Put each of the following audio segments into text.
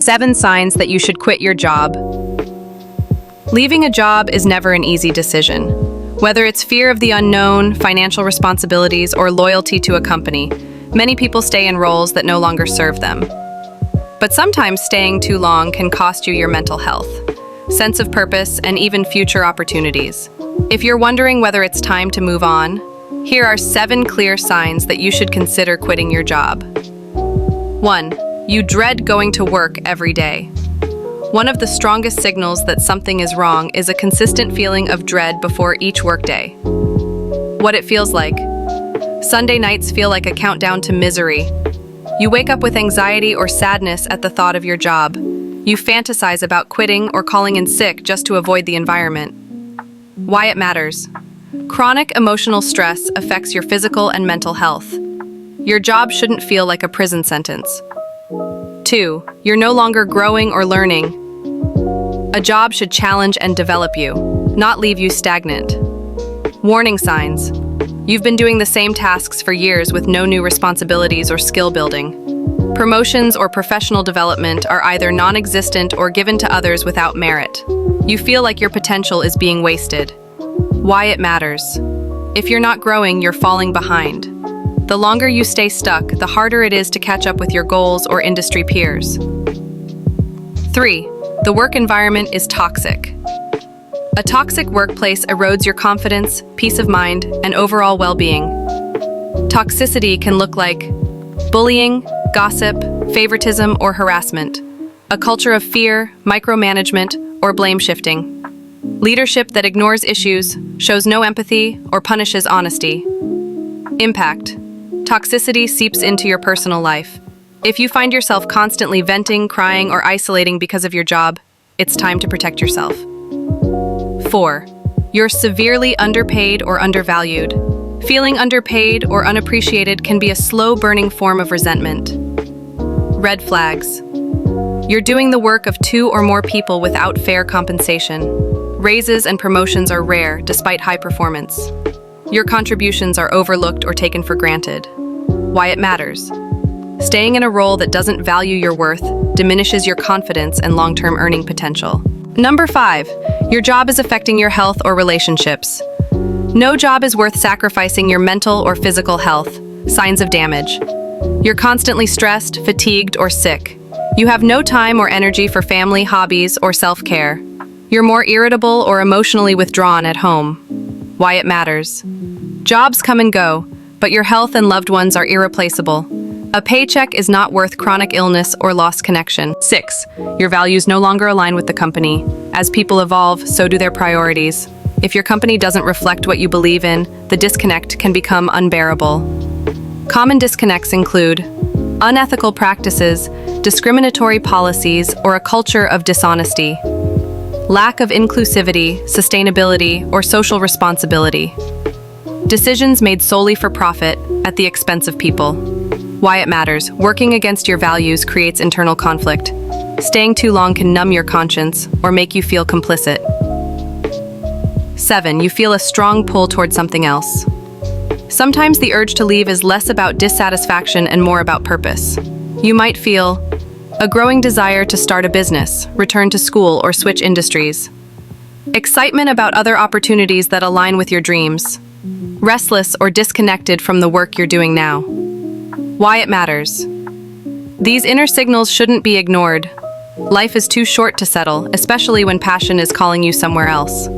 7 signs that you should quit your job. Leaving a job is never an easy decision. Whether it's fear of the unknown, financial responsibilities, or loyalty to a company, many people stay in roles that no longer serve them. But sometimes staying too long can cost you your mental health, sense of purpose, and even future opportunities. If you're wondering whether it's time to move on, here are 7 clear signs that you should consider quitting your job. 1. You dread going to work every day. One of the strongest signals that something is wrong is a consistent feeling of dread before each workday. What it feels like. Sunday nights feel like a countdown to misery. You wake up with anxiety or sadness at the thought of your job. You fantasize about quitting or calling in sick just to avoid the environment. Why it matters. Chronic emotional stress affects your physical and mental health. Your job shouldn't feel like a prison sentence. 2. You're no longer growing or learning. A job should challenge and develop you, not leave you stagnant. Warning signs. You've been doing the same tasks for years with no new responsibilities or skill building. Promotions or professional development are either non-existent or given to others without merit. You feel like your potential is being wasted. Why it matters. If you're not growing, you're falling behind. The longer you stay stuck, the harder it is to catch up with your goals or industry peers. 3. The work environment is toxic. A toxic workplace erodes your confidence, peace of mind, and overall well-being. Toxicity can look like bullying, gossip, favoritism, or harassment, a culture of fear, micromanagement, or blame shifting, leadership that ignores issues, shows no empathy, or punishes honesty. Impact. Toxicity seeps into your personal life. If you find yourself constantly venting, crying, or isolating because of your job, it's time to protect yourself. 4. You're severely underpaid or undervalued. Feeling underpaid or unappreciated can be a slow-burning form of resentment. Red flags. You're doing the work of 2 or more people without fair compensation. Raises and promotions are rare despite high performance. Your contributions are overlooked or taken for granted. Why it matters. Staying in a role that doesn't value your worth diminishes your confidence and long-term earning potential. Number 5. Your job is affecting your health or relationships. No job is worth sacrificing your mental or physical health. Signs of damage. You're constantly stressed, fatigued, or sick. You have no time or energy for family, hobbies, or self-care. You're more irritable or emotionally withdrawn at home. Why it matters. Jobs come and go, but your health and loved ones are irreplaceable. A paycheck is not worth chronic illness or lost connection. 6. Your values no longer align with the company. As people evolve, so do their priorities. If your company doesn't reflect what you believe in, the disconnect can become unbearable. Common disconnects include unethical practices, discriminatory policies, or a culture of dishonesty. Lack of inclusivity, sustainability, or social responsibility. Decisions made solely for profit at the expense of people. Why it matters. Working against your values creates internal conflict. Staying too long can numb your conscience or make you feel complicit. 7. You feel a strong pull toward something else. Sometimes the urge to leave is less about dissatisfaction and more about purpose. You might feel a growing desire to start a business, return to school, or switch industries. Excitement about other opportunities that align with your dreams. Restless or disconnected from the work you're doing now. Why it matters. These inner signals shouldn't be ignored. Life is too short to settle, especially when passion is calling you somewhere else.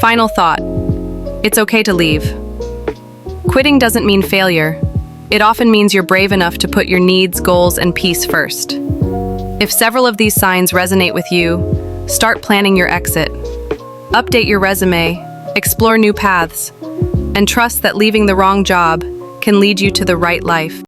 Final thought. It's okay to leave. Quitting doesn't mean failure. It often means you're brave enough to put your needs, goals, and peace first. If several of these signs resonate with you, start planning your exit. Update your resume, explore new paths, and trust that leaving the wrong job can lead you to the right life.